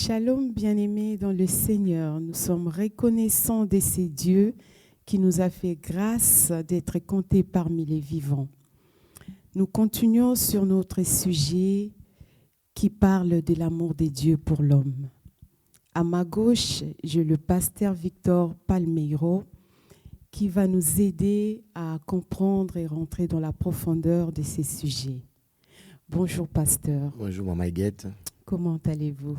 Shalom, bien-aimés dans le Seigneur. Nous sommes reconnaissants de ces dieux qui nous a fait grâce d'être comptés parmi les vivants. Nous continuons sur notre sujet qui parle de l'amour de Dieu pour l'homme. À ma gauche, j'ai le pasteur Victor Palmeiro qui va nous aider à comprendre et rentrer dans la profondeur de ces sujets. Bonjour, pasteur. Bonjour, Maman Guette. Comment allez-vous?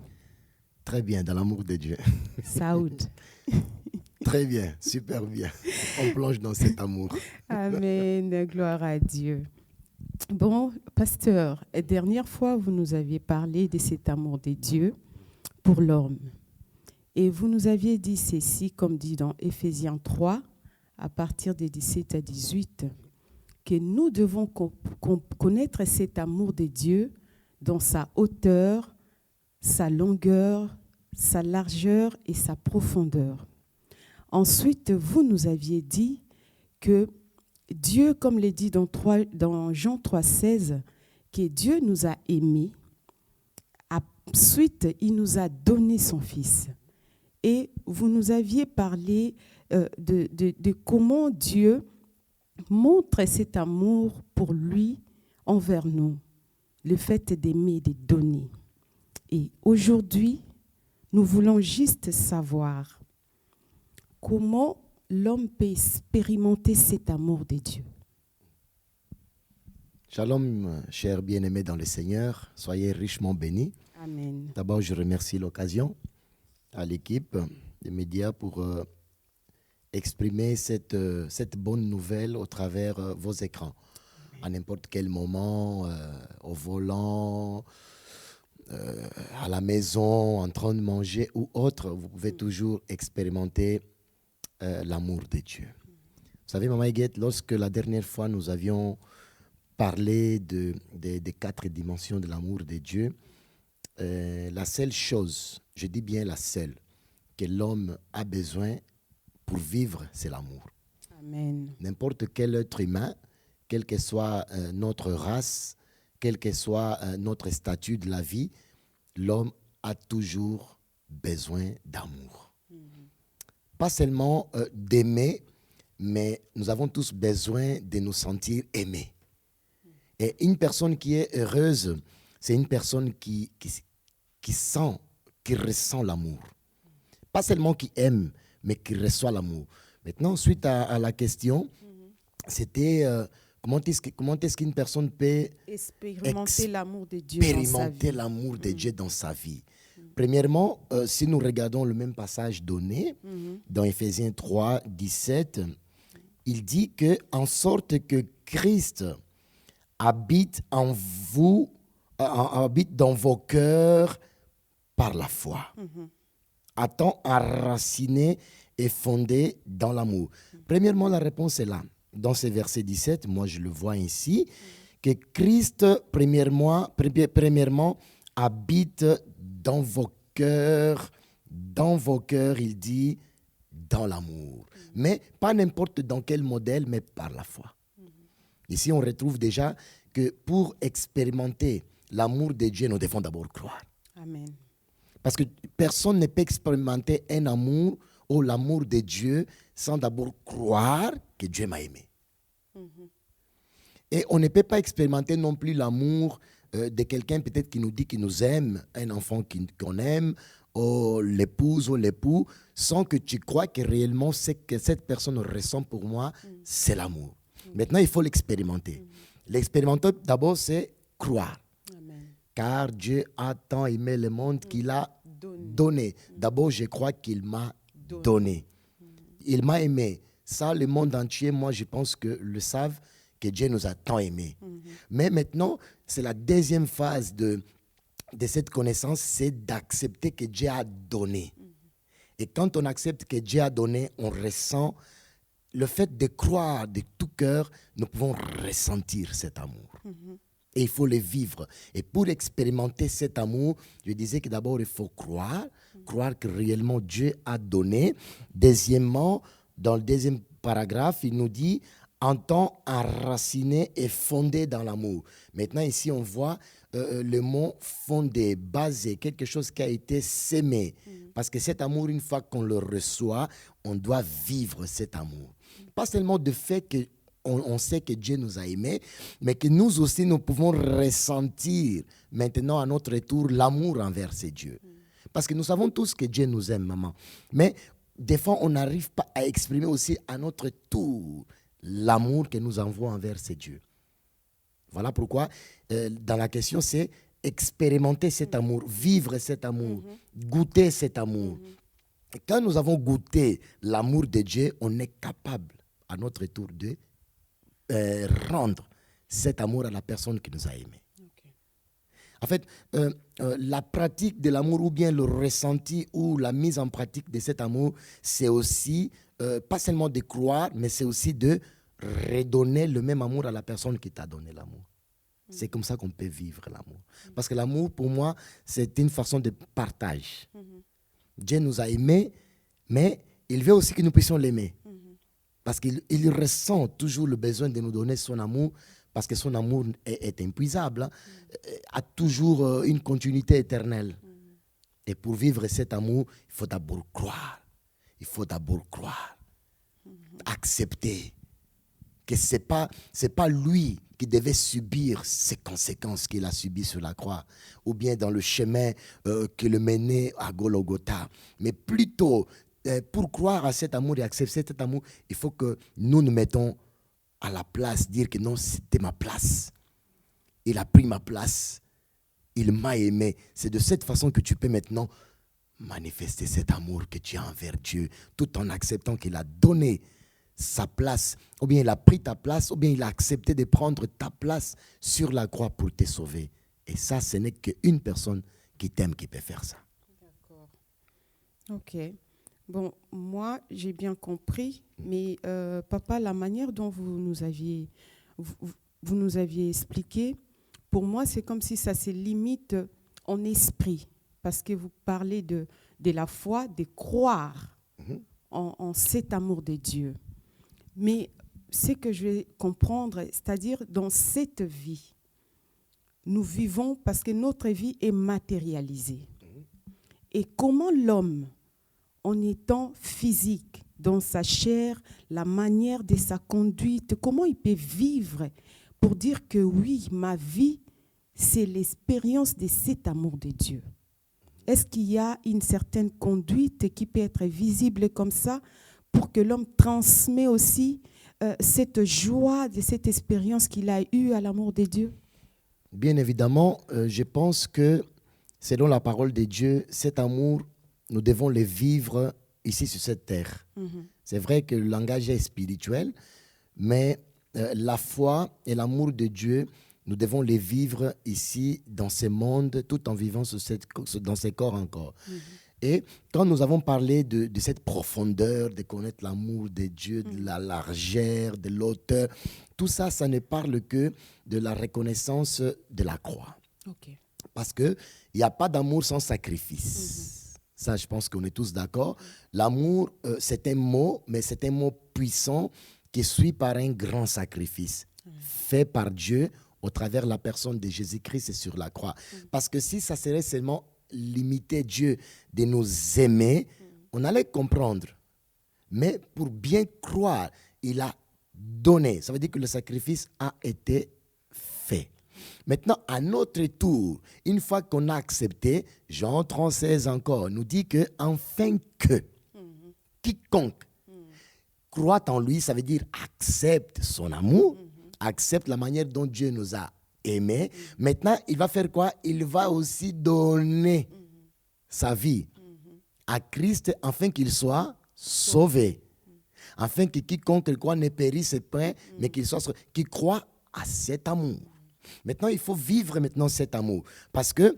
Très bien, dans l'amour de Dieu. Saoud. Très bien, super bien. On plonge dans cet amour. Amen, gloire à Dieu. Bon, pasteur, la dernière fois, vous nous aviez parlé de cet amour de Dieu pour l'homme. Et vous nous aviez dit ceci, comme dit dans Éphésiens 3, à partir des 17 à 18, que nous devons connaître cet amour de Dieu dans sa hauteur, sa longueur, sa largeur et sa profondeur. Ensuite, vous nous aviez dit que Dieu, comme l'est dit dans Jean 3,16, que Dieu nous a aimés. Ensuite, il nous a donné son Fils. Et vous nous aviez parlé de comment Dieu montre cet amour pour lui envers nous, le fait d'aimer, de donner. Et aujourd'hui, nous voulons juste savoir comment l'homme peut expérimenter cet amour de Dieu. Shalom, chers bien-aimés dans le Seigneur, soyez richement bénis. Amen. D'abord, je remercie l'occasion à l'équipe des médias pour exprimer cette bonne nouvelle au travers vos écrans. À n'importe quel moment, au volant, à la maison, en train de manger ou autre, vous pouvez toujours expérimenter l'amour de Dieu. Vous savez, Maman Guette, lorsque la dernière fois nous avions parlé des 4 dimensions de l'amour de Dieu, la seule chose, je dis bien la seule, que l'homme a besoin pour vivre, c'est l'amour. Amen. N'importe quel être humain, quelle que soit notre race, quel que soit notre statut de la vie, l'homme a toujours besoin d'amour. Pas seulement d'aimer, mais nous avons tous besoin de nous sentir aimés. Et une personne qui est heureuse, c'est une personne qui sent, qui ressent l'amour. Pas seulement qui aime, mais qui reçoit l'amour. Maintenant, suite à la question, c'était comment est-ce qu'une personne peut expérimenter l'amour de Dieu dans sa vie. Premièrement, si nous regardons le même passage donné dans Éphésiens 3, 17, il dit que en sorte que Christ habite en vous, habite dans vos cœurs par la foi. Attend enraciné et fondé dans l'amour. Premièrement, la réponse est là. Dans ce verset 17, moi je le vois ici, que Christ, premièrement, habite dans vos cœurs, il dit, dans l'amour. Mais pas n'importe dans quel modèle, mais par la foi. Ici, on retrouve déjà que pour expérimenter l'amour de Dieu, nous devons d'abord croire. Amen. Parce que personne ne peut expérimenter un amour ou l'amour de Dieu sans d'abord croire que Dieu m'a aimé. Et on ne peut pas expérimenter non plus l'amour de quelqu'un peut-être qui nous dit qu'il nous aime, un enfant qu'on aime, ou l'épouse ou l'époux, sans que tu crois que réellement ce que cette personne ressent pour moi, c'est l'amour. Maintenant, il faut l'expérimenter. L'expérimenter d'abord, c'est croire. Amen. Car Dieu a tant aimé le monde qu'il a donné. D'abord, je crois qu'il m'a donné. Il m'a aimé. Ça, le monde entier, moi, je pense que le savent, que Dieu nous a tant aimés. Mais maintenant, c'est la deuxième phase de cette connaissance, c'est d'accepter que Dieu a donné. Et quand on accepte que Dieu a donné, on ressent le fait de croire de tout cœur, nous pouvons ressentir cet amour. Et il faut le vivre. Et pour expérimenter cet amour, je disais que d'abord, il faut croire que réellement Dieu a donné. Deuxièmement, dans le deuxième paragraphe, il nous dit, en tant enraciné et fondé dans l'amour. Maintenant, ici, on voit le mot fondé, basé, quelque chose qui a été sémé. Parce que cet amour, une fois qu'on le reçoit, on doit vivre cet amour. Pas seulement de fait que on sait que Dieu nous a aimés, mais que nous aussi, nous pouvons ressentir maintenant à notre tour l'amour envers ces dieux. Parce que nous savons tous que Dieu nous aime, maman. Mais des fois, on n'arrive pas à exprimer aussi à notre tour l'amour que nous envoie envers ces dieux. Voilà pourquoi, dans la question, c'est expérimenter cet amour, vivre cet amour, goûter cet amour. Et quand nous avons goûté l'amour de Dieu, on est capable, à notre tour, de rendre cet amour à la personne qui nous a aimés. Okay. En fait, la pratique de l'amour ou bien le ressenti ou la mise en pratique de cet amour, c'est aussi, pas seulement de croire, mais c'est aussi de redonner le même amour à la personne qui t'a donné l'amour. C'est comme ça qu'on peut vivre l'amour. Parce que l'amour, pour moi, c'est une façon de partage. Dieu nous a aimés, mais il veut aussi que nous puissions l'aimer. Parce qu'il ressent toujours le besoin de nous donner son amour, parce que son amour est épuisable, a toujours une continuité éternelle. Et pour vivre cet amour, il faut d'abord croire. Il faut d'abord croire. Accepter que ce n'est pas lui qui devait subir ces conséquences qu'il a subies sur la croix, ou bien dans le chemin qui le menait à Golgotha. Mais plutôt, pour croire à cet amour et accepter cet amour, il faut que nous nous mettons à la place, dire que non, c'était ma place. Il a pris ma place. Il m'a aimé. C'est de cette façon que tu peux maintenant manifester cet amour que tu as envers Dieu, tout en acceptant qu'il a donné sa place, ou bien il a pris ta place, ou bien il a accepté de prendre ta place sur la croix pour te sauver. Et ça, ce n'est qu'une personne qui t'aime qui peut faire ça. D'accord. Ok. Bon, moi, j'ai bien compris, mais papa, la manière dont vous nous aviez expliqué, pour moi, c'est comme si ça se limite en esprit, parce que vous parlez de la foi, de croire en cet amour de Dieu. Mais ce que je vais comprendre, c'est-à-dire dans cette vie, nous vivons parce que notre vie est matérialisée. Et comment l'homme, en étant physique, dans sa chair, la manière de sa conduite, comment il peut vivre pour dire que oui, ma vie, c'est l'expérience de cet amour de Dieu? Est-ce qu'il y a une certaine conduite qui peut être visible comme ça pour que l'homme transmet aussi cette joie de cette expérience qu'il a eue à l'amour de Dieu? Bien évidemment, je pense que selon la parole de Dieu, cet amour, nous devons le vivre ici sur cette terre. C'est vrai que le langage est spirituel, mais la foi et l'amour de Dieu, nous devons les vivre ici, dans ce monde, tout en vivant dans ces corps encore. Et quand nous avons parlé de cette profondeur, de connaître l'amour de Dieu, de la largeur, de l'auteur, tout ça, ça ne parle que de la reconnaissance de la croix. Okay. Parce qu'il n'y a pas d'amour sans sacrifice. Ça, je pense qu'on est tous d'accord. L'amour, c'est un mot, mais c'est un mot puissant qui suit par un grand sacrifice fait par Dieu au travers de la personne de Jésus-Christ sur la croix. Parce que si ça serait seulement limiter Dieu de nous aimer, on allait comprendre. Mais pour bien croire, il a donné. Ça veut dire que le sacrifice a été fait. Maintenant, à notre tour, une fois qu'on a accepté, Jean 3,16 encore nous dit que afin que quiconque croit en lui, ça veut dire accepte son amour, accepte la manière dont Dieu nous a aimés. Maintenant, il va faire quoi? Il va aussi donner sa vie à Christ afin qu'il soit sauvé. Afin que quiconque croit ne périsse point, mais qu'il soit sauvé. Qui croit à cet amour. Maintenant, il faut vivre maintenant cet amour. Parce que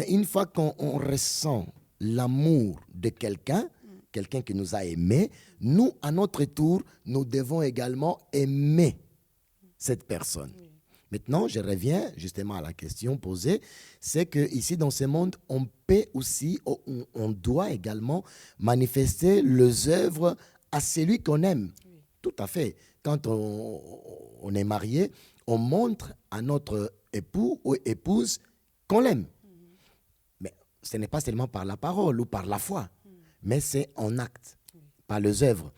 une fois qu'on ressent l'amour de quelqu'un qui nous a aimés, nous, à notre tour, nous devons également aimer cette personne. Maintenant, je reviens justement à la question posée, c'est qu'ici, dans ce monde, on peut aussi, on doit également manifester les œuvres à celui qu'on aime. Tout à fait. Quand on est marié, on montre à notre époux ou épouse qu'on l'aime. Mais ce n'est pas seulement par la parole ou par la foi, mais c'est en acte, par les œuvres.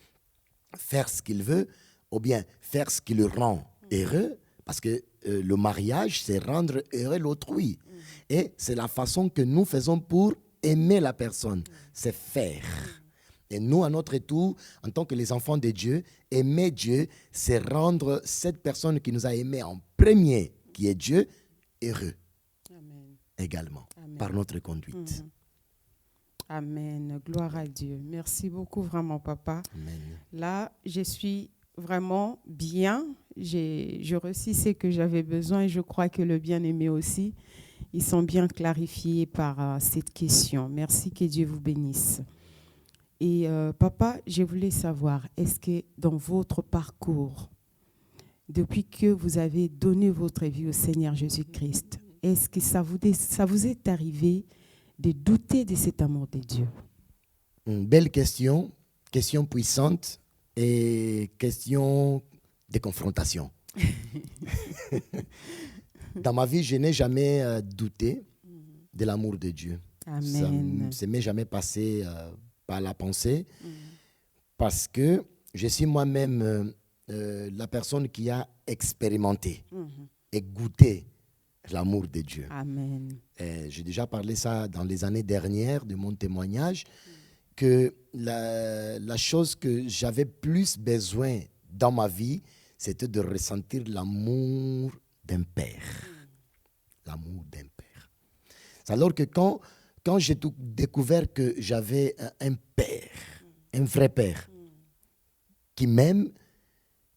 Faire ce qu'il veut ou bien faire ce qui le rend heureux, parce que le mariage, c'est rendre heureux l'autrui. Et c'est la façon que nous faisons pour aimer la personne, c'est faire. Et nous, à notre tour, en tant que les enfants de Dieu, aimer Dieu, c'est rendre cette personne qui nous a aimés en premier, qui est Dieu, heureux. Amen. Également, Amen. par notre conduite. Amen. Gloire à Dieu. Merci beaucoup, vraiment, papa. Amen. Là, je suis vraiment bien. Je reçus ce que j'avais besoin et je crois que le bien-aimé aussi. Ils sont bien clarifiés par cette question. Merci, que Dieu vous bénisse. Et papa, je voulais savoir, est-ce que dans votre parcours, depuis que vous avez donné votre vie au Seigneur Jésus-Christ, est-ce que ça vous est arrivé de douter de cet amour de Dieu? Une belle question puissante et question de confrontation. Dans ma vie, je n'ai jamais douté de l'amour de Dieu. Amen. Ça ne m'est jamais passé par la pensée parce que je suis moi-même la personne qui a expérimenté et goûté l'amour de Dieu. Amen. J'ai déjà parlé ça dans les années dernières de mon témoignage, que la chose que j'avais plus besoin dans ma vie, c'était de ressentir l'amour d'un père. L'amour d'un père. Alors que quand j'ai découvert que j'avais un père, un vrai père, qui m'aime,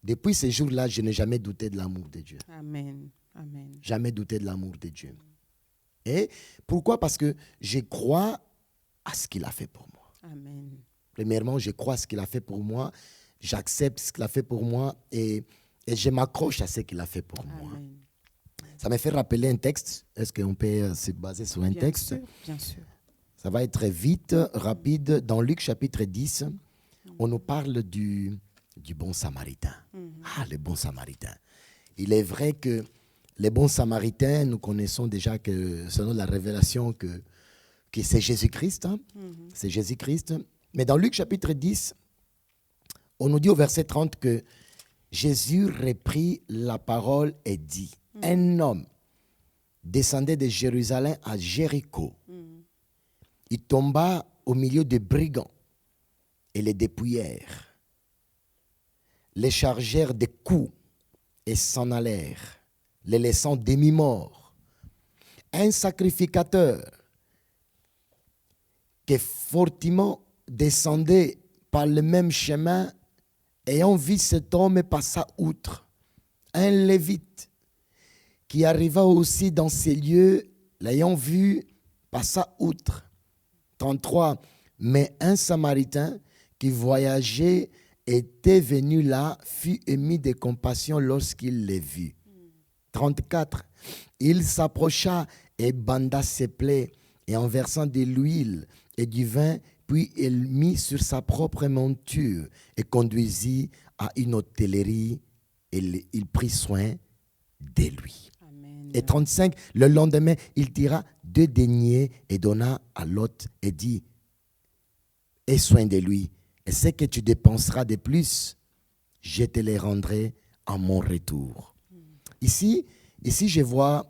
depuis ce jour-là, je n'ai jamais douté de l'amour de Dieu. Amen. Amen. Jamais douté de l'amour de Dieu. Et pourquoi? Parce que je crois à ce qu'il a fait pour moi. Amen. Premièrement, je crois à ce qu'il a fait pour moi. J'accepte ce qu'il a fait pour moi et je m'accroche à ce qu'il a fait pour moi. Amen. Ça me fait rappeler un texte. Est-ce qu'on peut se baser sur un texte? Bien sûr. Ça va être vite, rapide. Dans Luc chapitre 10, on nous parle du bon samaritain. Ah, le bon samaritain. Il est vrai que les bons samaritains, nous connaissons déjà que, selon la révélation, que c'est Jésus-Christ. Hein? C'est Jésus-Christ. Mais dans Luc chapitre 10, on nous dit au verset 30 que Jésus reprit la parole et dit, un homme descendait de Jérusalem à Jéricho. Il tomba au milieu des brigands et les dépouillèrent, les chargèrent de coups et s'en allèrent, les laissant demi-morts. Un sacrificateur qui fortement descendait par le même chemin, ayant vu cet homme, passa outre. Un lévite qui arriva aussi dans ces lieux, l'ayant vu, passa outre. 33. Mais un Samaritain qui voyageait était venu là, fut ému de compassion lorsqu'il les vit. 34. Il s'approcha et banda ses plaies, et en versant de l'huile et du vin, puis il mit sur sa propre monture et conduisit à une hôtellerie, et il prit soin de lui. Amen. Et 35, le lendemain, il tira 2 deniers et donna à l'hôte et dit, aie soin de lui, et ce que tu dépenseras de plus, je te les rendrai à mon retour. Ici, je vois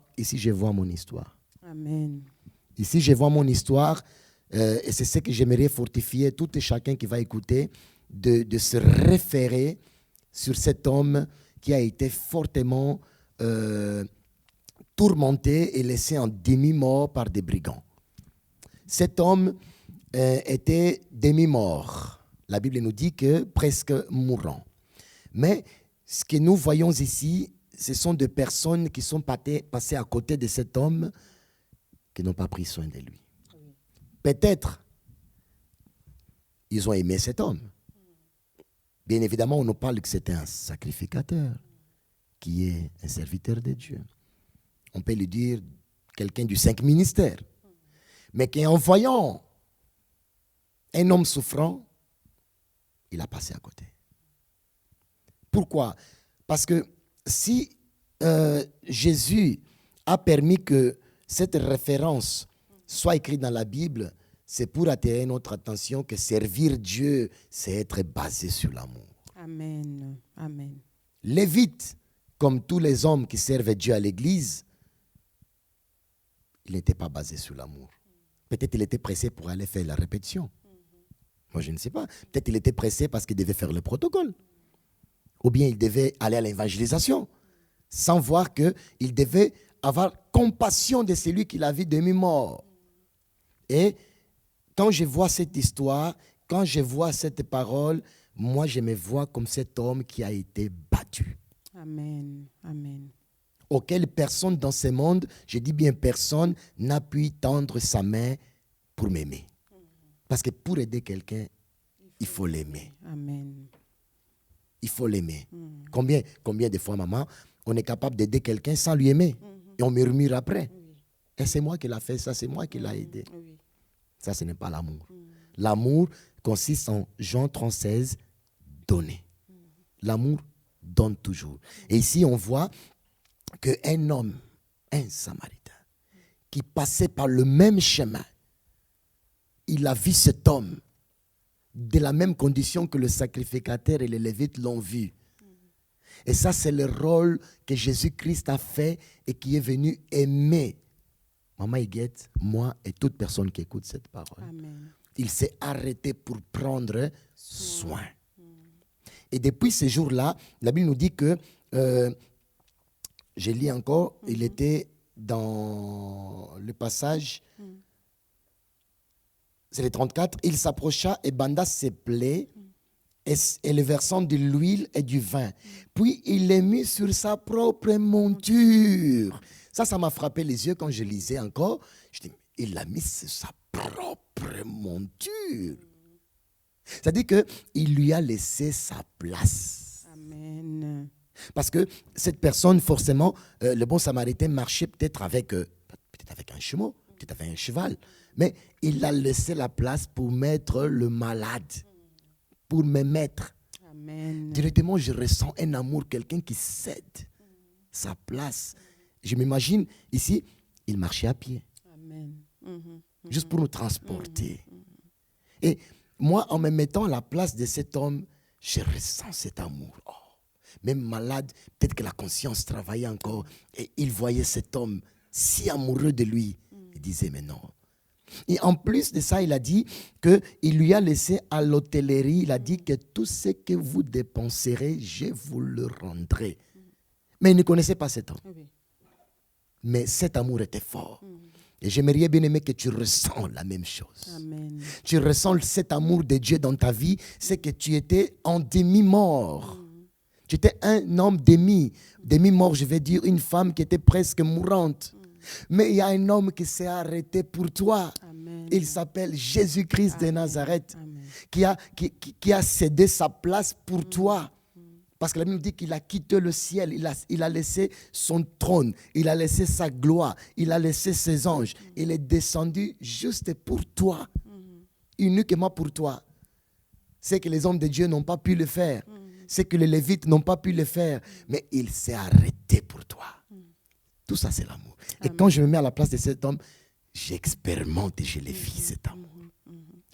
mon histoire. Amen. Ici, je vois mon histoire, et c'est ce que j'aimerais fortifier tout et chacun qui va écouter, de se référer sur cet homme qui a été fortement tourmenté et laissé en demi-mort par des brigands. Cet homme était demi-mort. La Bible nous dit que presque mourant. Mais ce que nous voyons ici, ce sont des personnes qui sont passées à côté de cet homme qui n'ont pas pris soin de lui. Peut-être, ils ont aimé cet homme. Bien évidemment, on nous parle que c'était un sacrificateur, qui est un serviteur de Dieu. On peut lui dire quelqu'un du 5 ministères, mais qui en voyant un homme souffrant, il a passé à côté. Pourquoi? Parce que si Jésus a permis que cette référence soit écrite dans la Bible, c'est pour attirer notre attention que servir Dieu, c'est être basé sur l'amour. Amen. Amen. Lévite, comme tous les hommes qui servent Dieu à l'église, il n'était pas basé sur l'amour. Peut-être il était pressé pour aller faire la répétition. Moi, je ne sais pas. Peut-être il était pressé parce qu'il devait faire le protocole. Ou bien il devait aller à l'évangélisation, sans voir qu'il devait avoir compassion de celui qu'il a vu demi-mort. Et quand je vois cette histoire, quand je vois cette parole, moi, je me vois comme cet homme qui a été battu. Amen. Amen. Auquel personne dans ce monde, je dis bien personne, n'a pu tendre sa main pour m'aimer. Parce que pour aider quelqu'un, il faut l'aimer. Amen. Il faut l'aimer. Combien de fois, maman, on est capable d'aider quelqu'un sans lui aimer? Et on murmure après. Et c'est moi qui l'ai fait ça, c'est moi qui l'ai aidé. Ça, ce n'est pas l'amour. L'amour consiste en Jean 3,16, donner. L'amour donne toujours. Et ici, on voit qu'un homme, un Samaritain, qui passait par le même chemin, il a vu cet homme de la même condition que le sacrificateur et les Lévites l'ont vu. Et ça, c'est le rôle que Jésus-Christ a fait et qui est venu aimer Maman Iguette, moi et toute personne qui écoute cette parole. Amen. Il s'est arrêté pour prendre soin. Et depuis ce jour-là, la Bible nous dit que, je lis encore, il était dans le passage, c'est le 34, il s'approcha et banda ses plaies et le versant de l'huile et du vin. Puis il les mit sur sa propre monture. Ça m'a frappé les yeux quand je lisais encore. Je dis, il l'a mis sur sa propre monture. C'est-à-dire qu'il lui a laissé sa place. Amen. Parce que cette personne, forcément, le bon Samaritain marchait peut-être avec un chameau, peut-être avec un cheval. Mais il a laissé la place pour mettre le malade, pour me mettre. Amen. Directement, je ressens un amour, quelqu'un qui cède sa place. Je m'imagine, ici, il marchait à pied. Amen. Juste pour nous transporter. Et moi, en me mettant à la place de cet homme, je ressens cet amour. Oh, même malade, peut-être que la conscience travaillait encore. Et il voyait cet homme si amoureux de lui. Il disait, mais non. Et en plus de ça, il a dit qu'il lui a laissé à l'hôtellerie. Il a dit que tout ce que vous dépenserez, je vous le rendrai. Mais il ne connaissait pas cet homme. Oui. Mais cet amour était fort. Et j'aimerais bien aimer que tu ressens la même chose. Amen. Tu ressens cet amour de Dieu dans ta vie, c'est que tu étais en demi-mort. Tu étais un homme demi-mort, je vais dire une femme qui était presque mourante. Mais il y a un homme qui s'est arrêté pour toi. Amen. Il s'appelle Jésus-Christ de Nazareth, Amen. qui a cédé sa place pour toi. Parce que la Bible nous dit qu'il a quitté le ciel, il a laissé son trône, il a laissé sa gloire, il a laissé ses anges. Il est descendu juste pour toi, uniquement pour toi. C'est que les hommes de Dieu n'ont pas pu le faire, c'est que les Lévites n'ont pas pu le faire, mais il s'est arrêté pour toi. Tout ça, c'est l'amour. Et quand je me mets à la place de cet homme, j'expérimente et je le vis, cet amour.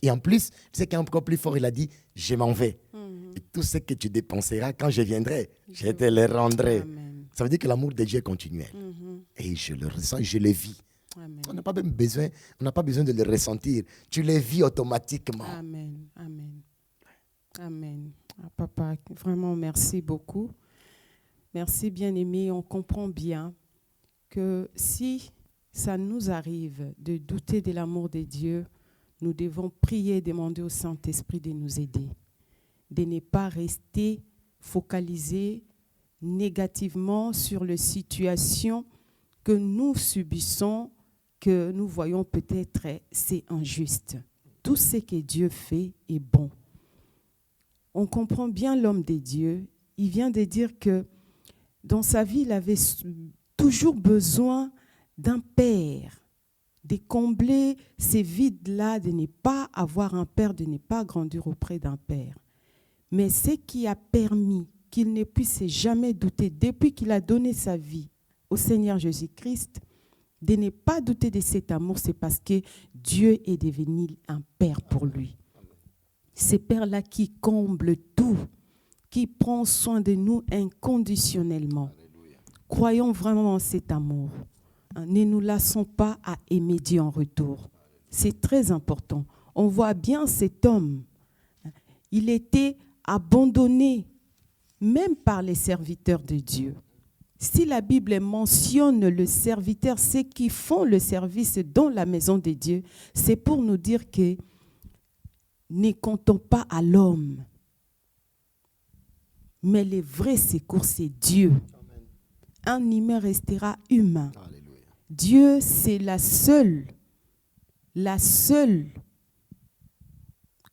Et en plus, tu sais qu'il y a encore plus fort, il a dit, je m'en vais. Et tout ce que tu dépenseras, quand je viendrai, je te le rendrai. Amen. Ça veut dire que l'amour de Dieu est continuel. Et je le ressens, je le vis. Amen. On n'a pas même besoin, de le ressentir. Tu le vis automatiquement. Amen. Amen. Amen. Ah, papa, vraiment, merci beaucoup. Merci, bien-aimé. On comprend bien que si ça nous arrive de douter de l'amour de Dieu, nous devons prier et demander au Saint-Esprit de nous aider, de ne pas rester focalisés négativement sur les situations que nous subissons, que nous voyons peut-être c'est injuste. Tout ce que Dieu fait est bon. On comprend bien l'homme de Dieu. Il vient de dire que dans sa vie, il avait toujours besoin d'un père, de combler ces vides-là, de ne pas avoir un père, de ne pas grandir auprès d'un père. Mais ce qui a permis qu'il ne puisse jamais douter, depuis qu'il a donné sa vie au Seigneur Jésus-Christ, de ne pas douter de cet amour, c'est parce que Dieu est devenu un Père pour lui. Ce Père-là qui comble tout, qui prend soin de nous inconditionnellement. Alléluia. Croyons vraiment en cet amour. Ne nous lassons pas à aimer Dieu en retour. C'est très important. On voit bien cet homme. Il était abandonné, même par les serviteurs de Dieu. Si la Bible mentionne le serviteur, ceux qui font le service dans la maison de Dieu, c'est pour nous dire que ne comptons pas à l'homme. Mais le vrai secours, c'est Dieu. Un humain restera humain. Alléluia. Dieu, c'est la seule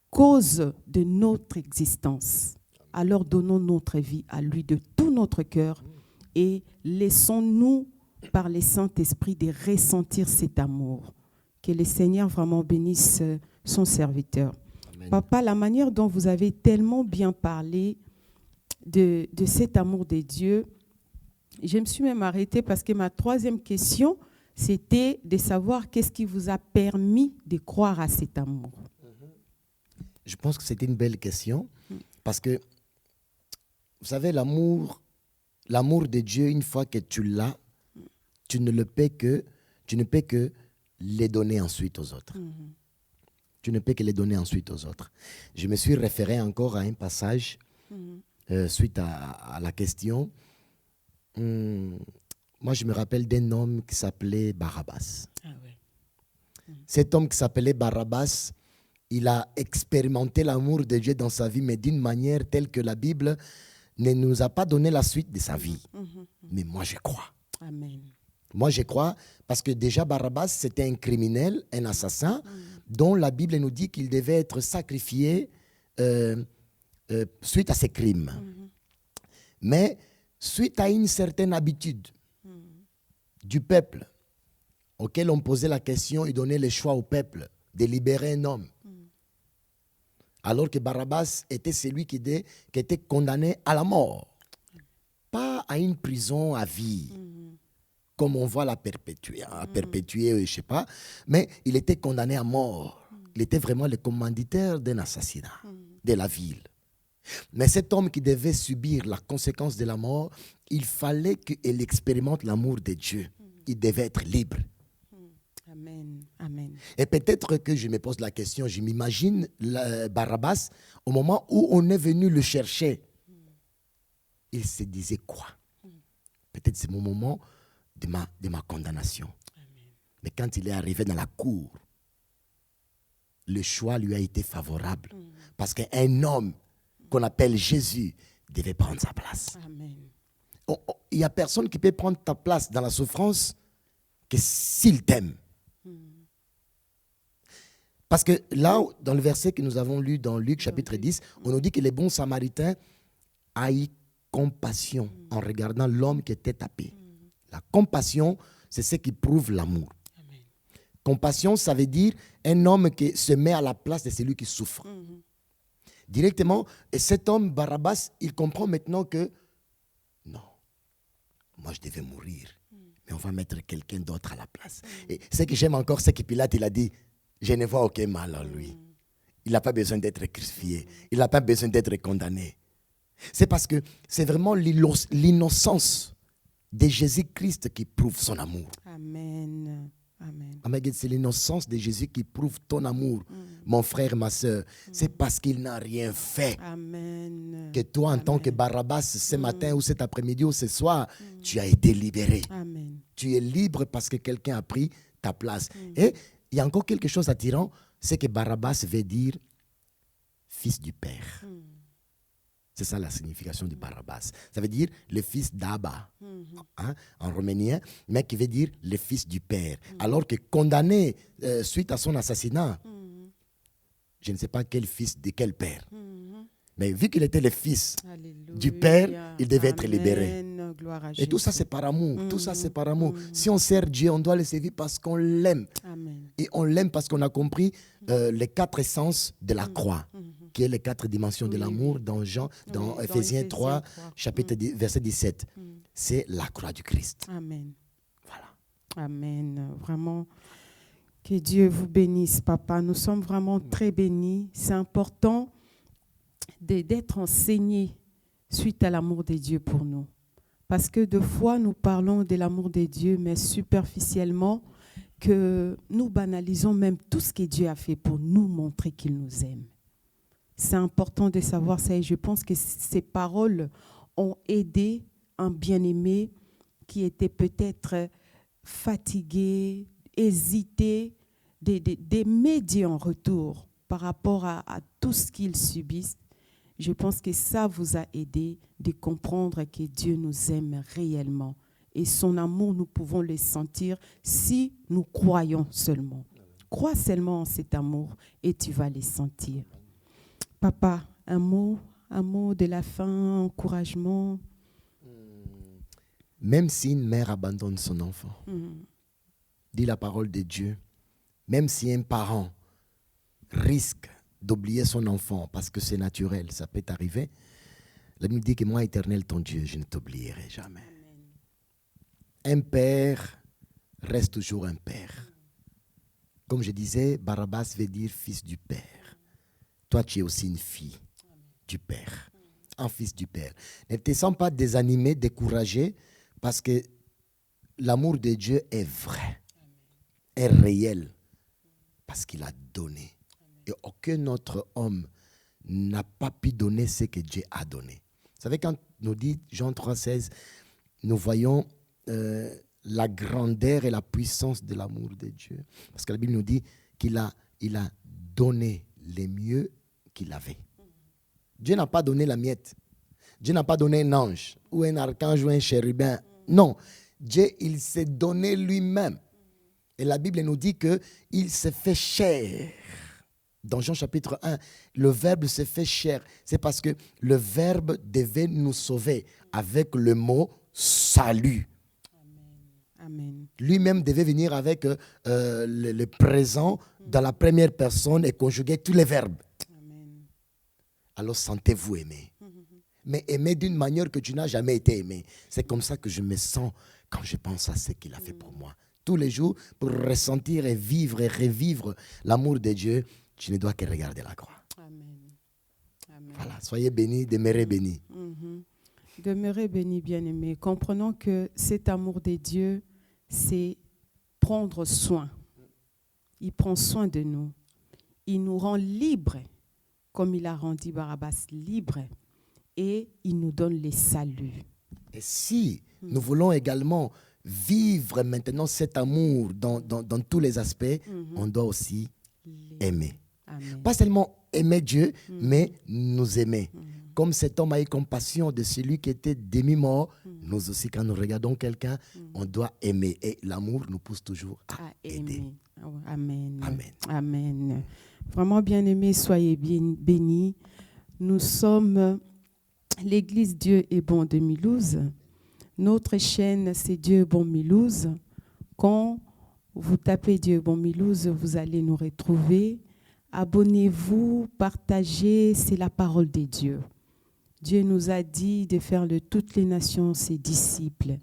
cause de notre existence. Alors donnons notre vie à lui de tout notre cœur et laissons-nous, par le Saint-Esprit, de ressentir cet amour. Que le Seigneur vraiment bénisse son serviteur. Amen. Papa, la manière dont vous avez tellement bien parlé de cet amour de Dieu, je me suis même arrêtée parce que ma troisième question, c'était de savoir qu'est-ce qui vous a permis de croire à cet amour. Je pense que c'était une belle question parce que, vous savez, l'amour de Dieu, une fois que tu l'as, tu ne peux que les donner ensuite aux autres. Tu ne peux que les donner ensuite aux autres. Je me suis référé encore à un passage suite à la question. Moi, je me rappelle d'un homme qui s'appelait Barabbas. Ah ouais. Cet homme qui s'appelait Barabbas, il a expérimenté l'amour de Dieu dans sa vie, mais d'une manière telle que la Bible ne nous a pas donné la suite de sa vie. Mais moi, je crois. Amen. Moi, je crois parce que déjà, Barabbas, c'était un criminel, un assassin, dont la Bible nous dit qu'il devait être sacrifié suite à ses crimes. Mais suite à une certaine habitude du peuple, auquel on posait la question et donnait le choix au peuple de libérer un homme. Alors que Barabbas était celui qui était condamné à la mort. Pas à une prison à vie, comme on voit la perpétuer, je ne sais pas, mais il était condamné à mort. Il était vraiment le commanditaire d'un assassinat de la ville. Mais cet homme qui devait subir la conséquence de la mort, il fallait qu'il expérimente l'amour de Dieu. Il devait être libre. Amen. Amen. Et peut-être que je me pose la question, je m'imagine Barabbas, au moment où on est venu le chercher, il se disait quoi? Peut-être c'est mon moment de ma condamnation. Amen. Mais quand il est arrivé dans la cour, le choix lui a été favorable. Parce qu'un homme qu'on appelle Jésus devait prendre sa place. Amen. Il n'y a personne qui peut prendre ta place dans la souffrance que s'il t'aime. Parce que là, dans le verset que nous avons lu dans Luc chapitre 10, on nous dit que les bons samaritains a eu compassion en regardant l'homme qui était tapé. La compassion, c'est ce qui prouve l'amour. Amen. Compassion, ça veut dire un homme qui se met à la place de celui qui souffre. Directement, et cet homme, Barabbas, il comprend maintenant que non, moi je devais mourir, mais on va mettre quelqu'un d'autre à la place. Et ce que j'aime encore, c'est que Pilate, il a dit, je ne vois aucun mal en lui. Il n'a pas besoin d'être crucifié, il n'a pas besoin d'être condamné. C'est parce que c'est vraiment l'innocence de Jésus-Christ qui prouve son amour. Amen. Amen. Amen. C'est l'innocence de Jésus qui prouve ton amour, mon frère, ma soeur. C'est parce qu'il n'a rien fait. Amen. Que toi, en tant que Barabbas, ce matin ou cet après-midi ou ce soir, tu as été libéré. Amen. Tu es libre parce que quelqu'un a pris ta place. Et il y a encore quelque chose d'attirant, c'est que Barabbas veut dire fils du Père. C'est ça la signification de Barabbas. Ça veut dire le fils d'Abba, en roménien, mais qui veut dire le fils du Père. Alors que condamné suite à son assassinat, je ne sais pas quel fils de quel père. Mais vu qu'il était le fils Alléluia. du Père, il devait être libéré. Amen. Gloire à Et tout ça, Jésus. c'est par amour. Tout ça, c'est par amour. Si on sert Dieu, on doit le servir parce qu'on l'aime. Amen. Et on l'aime parce qu'on a compris les 4 essences de la croix. qui est les 4 dimensions de l'amour dans dans Éphésiens 3, chapitre verset 17. C'est la croix du Christ. Amen. Voilà. Amen. Vraiment, que Dieu vous bénisse, papa. Nous sommes vraiment très bénis. C'est important d'être enseignés suite à l'amour de Dieu pour nous. Parce que de fois, nous parlons de l'amour de Dieu, mais superficiellement, que nous banalisons même tout ce que Dieu a fait pour nous montrer qu'il nous aime. C'est important de savoir ça et je pense que ces paroles ont aidé un bien-aimé qui était peut-être fatigué, hésité, d'aimer Dieu en retour par rapport à tout ce qu'il subit. Je pense que ça vous a aidé de comprendre que Dieu nous aime réellement. Et son amour, nous pouvons le sentir si nous croyons seulement. Crois seulement en cet amour et tu vas le sentir. Papa, un mot de la fin, encouragement. Même si une mère abandonne son enfant, dit la parole de Dieu, même si un parent risque d'oublier son enfant parce que c'est naturel, ça peut arriver, la Bible dit que moi, Éternel, ton Dieu, je ne t'oublierai jamais. Un père reste toujours un père. Comme je disais, Barabbas veut dire fils du père. Toi, tu es aussi une fille du père, un fils du père. Ne te sens pas désanimé, découragé, parce que l'amour de Dieu est vrai, est réel, parce qu'il a donné. Et aucun autre homme n'a pas pu donner ce que Dieu a donné. Vous savez, quand nous dit Jean 3,16, nous voyons la grandeur et la puissance de l'amour de Dieu. Parce que la Bible nous dit qu'il a donné le mieux qu'il avait. Dieu n'a pas donné la miette. Dieu n'a pas donné un ange ou un archange ou un chérubin. Non, Dieu, il s'est donné lui-même. Et la Bible nous dit qu'il s'est fait chair. Dans Jean chapitre 1, le Verbe s'est fait chair. C'est parce que le Verbe devait nous sauver avec le mot salut. Amen. Lui-même devait venir avec le présent dans la première personne et conjuguer tous les verbes. Amen. Alors sentez-vous aimé. Mais aimer d'une manière que tu n'as jamais été aimé. C'est comme ça que je me sens quand je pense à ce qu'il a fait pour moi. Tous les jours, pour ressentir et vivre et revivre l'amour de Dieu, tu ne dois que regarder la croix. Amen. Amen. Voilà, soyez bénis, demeurez bénis. Demeurez bénis, bien-aimés. Comprenons que cet amour de Dieu, c'est prendre soin. Il prend soin de nous. Il nous rend libres, comme il a rendu Barabbas libre. Et il nous donne les saluts. Et si nous voulons également vivre maintenant cet amour dans tous les aspects, on doit aussi aimer. Amen. Pas seulement aimer Dieu, mais nous aimer. Comme cet homme a eu compassion de celui qui était demi-mort, nous aussi, quand nous regardons quelqu'un, on doit aimer. Et l'amour nous pousse toujours à aider. Amen. Amen. Amen. Vraiment, bien-aimés, soyez bénis. Nous sommes l'Église Dieu est bon de Milouze. Notre chaîne, c'est Dieu est bon Milouze. Quand vous tapez Dieu est bon Milouze, vous allez nous retrouver. Abonnez-vous, partagez, c'est la parole de Dieu. Dieu nous a dit de faire de toutes les nations ses disciples.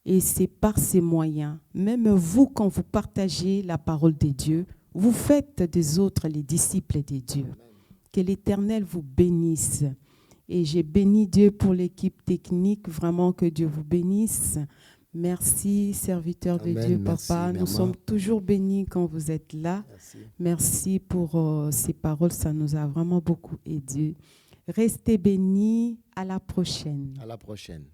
Et c'est par ces moyens, même vous, quand vous partagez la parole de Dieu, vous faites des autres les disciples de Dieu. Que l'Éternel vous bénisse. Et j'ai béni Dieu pour l'équipe technique, vraiment que Dieu vous bénisse. Merci, serviteur de Dieu, merci, papa. maman. Nous sommes toujours bénis quand vous êtes là. Merci pour ces paroles, ça nous a vraiment beaucoup aidé. Restez bénis, à la prochaine. À la prochaine.